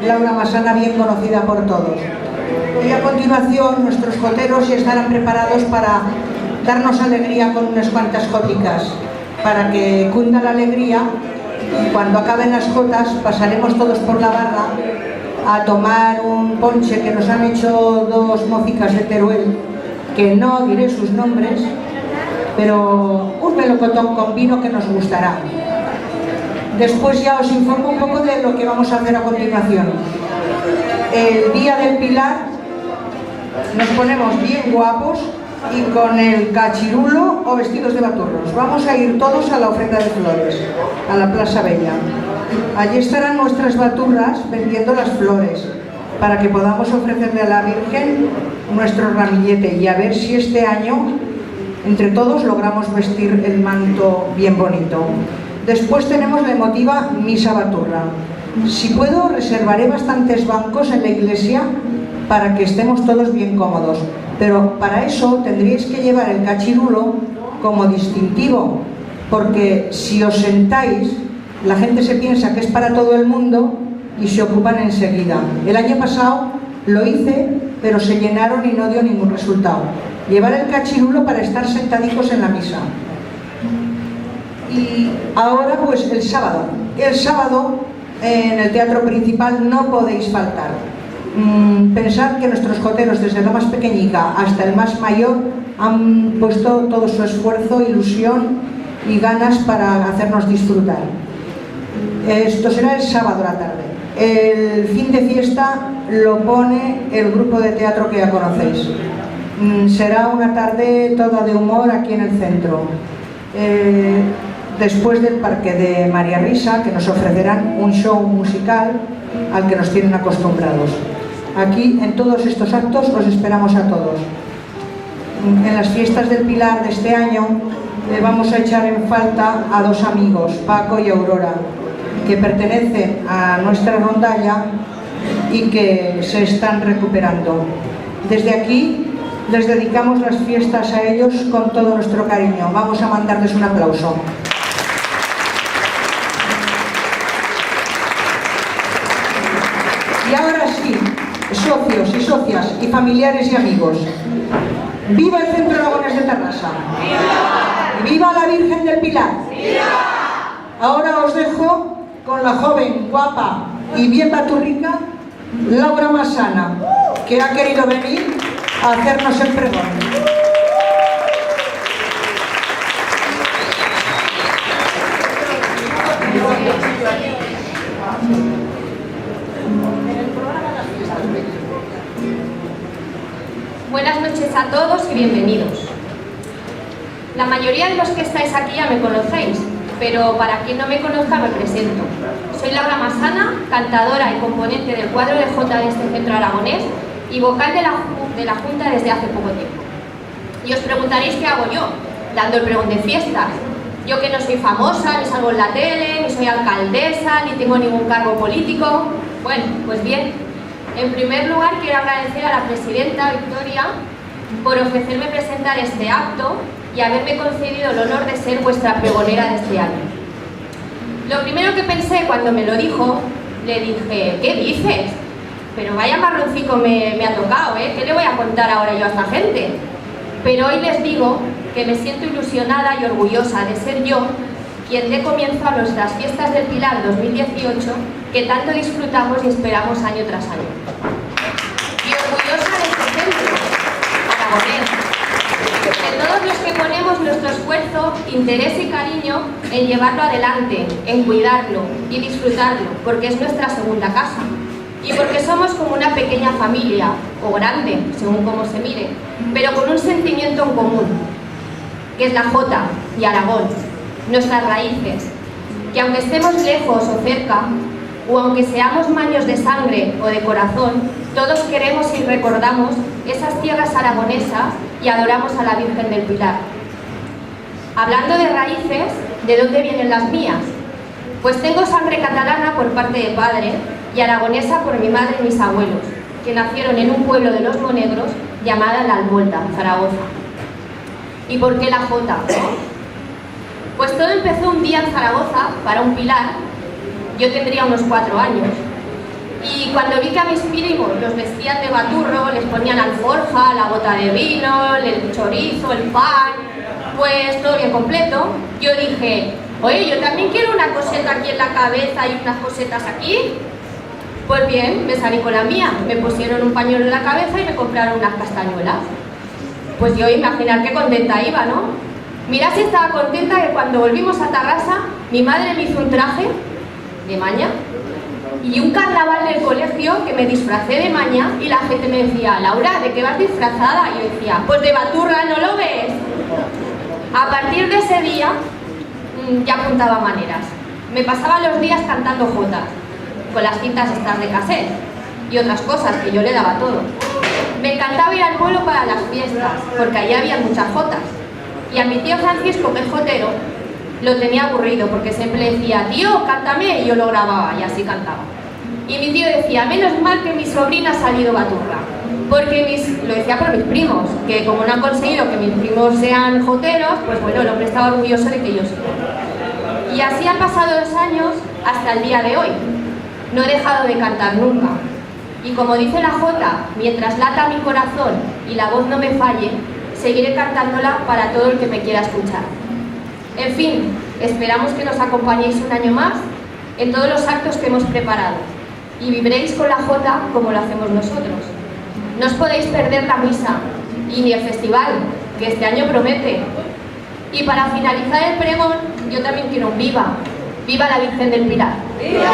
Laura Massana, bien conocida por todos. Y a continuación nuestros joteros ya estarán preparados para darnos alegría con unas cuantas jóticas, para que cunda la alegría, y cuando acaben las jotas pasaremos todos por la barra a tomar un ponche que nos han hecho dos mocicas de Teruel, que no diré sus nombres, pero un melocotón con vino que nos gustará. Después ya os informo un poco de lo que vamos a hacer a continuación. El día del Pilar nos ponemos bien guapos y con el cachirulo o vestidos de baturros. Vamos a ir todos a la ofrenda de flores, a la Plaza Bella. Allí estarán nuestras baturras vendiendo las flores, para que podamos ofrecerle a la Virgen nuestro ramillete y a ver si este año entre todos logramos vestir el manto bien bonito. Después tenemos la emotiva Misa Baturra. Si puedo, reservaré bastantes bancos en la iglesia para que estemos todos bien cómodos, pero para eso tendríais que llevar el cachirulo como distintivo, porque si os sentáis, la gente se piensa que es para todo el mundo y se ocupan enseguida. El año pasado lo hice, pero se llenaron y no dio ningún resultado. Llevar el cachirulo para estar sentaditos en la misa. Y ahora pues el sábado. El sábado en el teatro principal no podéis faltar. Pensad que nuestros joteros, desde la más pequeñica hasta el más mayor, han puesto todo su esfuerzo, ilusión y ganas para hacernos disfrutar. Esto será el sábado a la tarde. El fin de fiesta lo pone el grupo de teatro que ya conocéis. Será una tarde toda de humor aquí en el centro. Después del Parque de María Risa, que nos ofrecerán un show musical al que nos tienen acostumbrados. Aquí, en todos estos actos, os esperamos a todos. En las fiestas del Pilar de este año, le vamos a echar en falta a dos amigos, Paco y Aurora, que pertenecen a nuestra rondalla y que se están recuperando. Desde aquí les dedicamos las fiestas a ellos con todo nuestro cariño. Vamos a mandarles un aplauso. Y ahora sí, socios y socias y familiares y amigos, ¡viva el Centro Aragonés de Tarrasa! ¡Viva! ¡Viva la Virgen del Pilar! ¡Viva! Ahora os dejo con la joven, guapa y bien baturrica Laura Massana, que ha querido venir a hacernos el pregón. Buenas noches a todos y bienvenidos. La mayoría de los que estáis aquí ya me conocéis, pero para quien no me conozca me presento. Soy Laura Massana, cantadora y componente del cuadro de jota de este centro aragonés y vocal de la Junta desde hace poco tiempo. Y os preguntaréis qué hago yo, dando el pregón de fiestas. Yo que no soy famosa, ni salgo en la tele, ni soy alcaldesa, ni tengo ningún cargo político. Bueno, pues bien, en primer lugar quiero agradecer a la presidenta Victoria por ofrecerme presentar este acto y haberme concedido el honor de ser vuestra pregonera de este año. Lo primero que pensé cuando me lo dijo, le dije, ¿qué dices? Pero vaya marroncico me ha tocado, ¿eh? ¿Qué le voy a contar ahora yo a esta gente? Pero hoy les digo que me siento ilusionada y orgullosa de ser yo quien dé comienzo a nuestras fiestas del Pilar 2018 que tanto disfrutamos y esperamos año tras año. Y orgullosa de este centro aragonés, de todos los que ponemos nuestro esfuerzo, interés y cariño en llevarlo adelante, en cuidarlo y disfrutarlo, porque es nuestra segunda casa. Y porque somos como una pequeña familia, o grande, según cómo se mire, pero con un sentimiento en común, que es la jota y Aragón, nuestras raíces, que aunque estemos lejos o cerca, o aunque seamos maños de sangre o de corazón, todos queremos y recordamos esas tierras aragonesas y adoramos a la Virgen del Pilar. Hablando de raíces, ¿de dónde vienen las mías? Pues tengo sangre catalana por parte de padre y aragonesa por mi madre y mis abuelos, que nacieron en un pueblo de los Monegros llamada La Almuelda, Zaragoza. ¿Y por qué la jota? Pues todo empezó un día en Zaragoza para un Pilar. Yo tendría unos 4 años. Y cuando vi que a mis primos los vestían de baturro, les ponían alforja, la bota de vino, el chorizo, el pan, pues todo bien completo, yo dije, oye, yo también quiero una coseta aquí en la cabeza y unas cosetas aquí. Pues bien, me salí con la mía, me pusieron un pañuelo en la cabeza y me compraron unas castañuelas. Pues yo imaginar qué contenta iba, ¿no? Mirá si estaba contenta que cuando volvimos a Tarrasa, mi madre me hizo un traje de maña y un carnaval del colegio que me disfracé de maña y la gente me decía, Laura, ¿de qué vas disfrazada? Y yo decía, pues de baturra, ¿no lo ves? A partir de ese día ya apuntaba maneras. Me pasaba los días cantando jotas, con las cintas estas de cassette y otras cosas que yo le daba todo. Me encantaba ir al pueblo para las fiestas, porque allí había muchas jotas. Y a mi tío Francisco, que es jotero, lo tenía aburrido, porque siempre le decía, tío, cántame, y yo lo grababa, y así cantaba. Y mi tío decía, menos mal que mi sobrina ha salido baturra, porque lo decía por mis primos, que como no han conseguido que mis primos sean joteros, pues bueno, el hombre estaba orgulloso de que yo sí. Y así han pasado 2 años hasta el día de hoy. No he dejado de cantar nunca. Y como dice la jota, mientras lata mi corazón y la voz no me falle, seguiré cantándola para todo el que me quiera escuchar. En fin, esperamos que nos acompañéis un año más en todos los actos que hemos preparado y vibréis con la jota como lo hacemos nosotros. No os podéis perder la misa y ni el festival, que este año promete. Y para finalizar el pregón, yo también quiero un viva. ¡Viva la Virgen del Pilar! ¡Viva!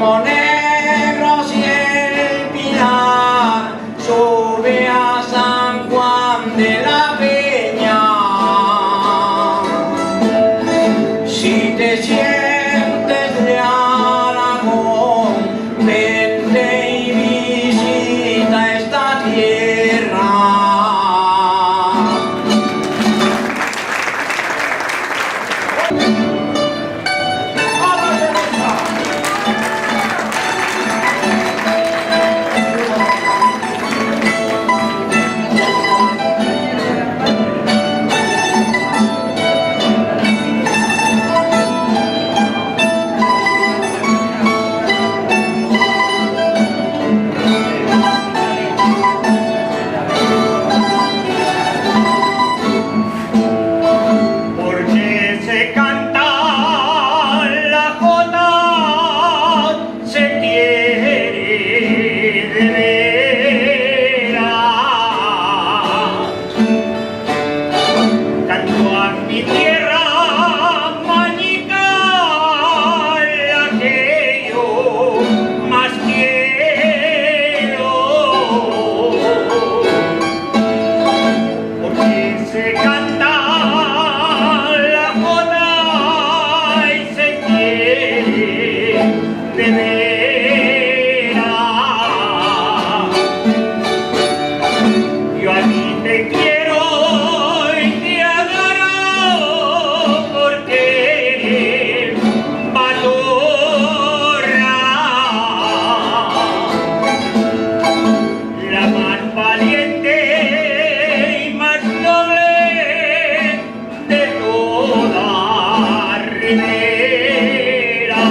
Río Negro, si el Pilar sube a San Juan de la Peña. Si te sientes de Aragón, vente y visita esta tierra. Porque se canta la jota, se quiere de veras. Canto a mi tierra mañica, la que yo más quiero. Porque se canta la jota y se quiere de veras. Yo a ti te quiero y te adoro porque eres valora, la más valiente y más noble de toda Ribera.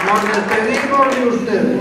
Nos despedimos de ustedes.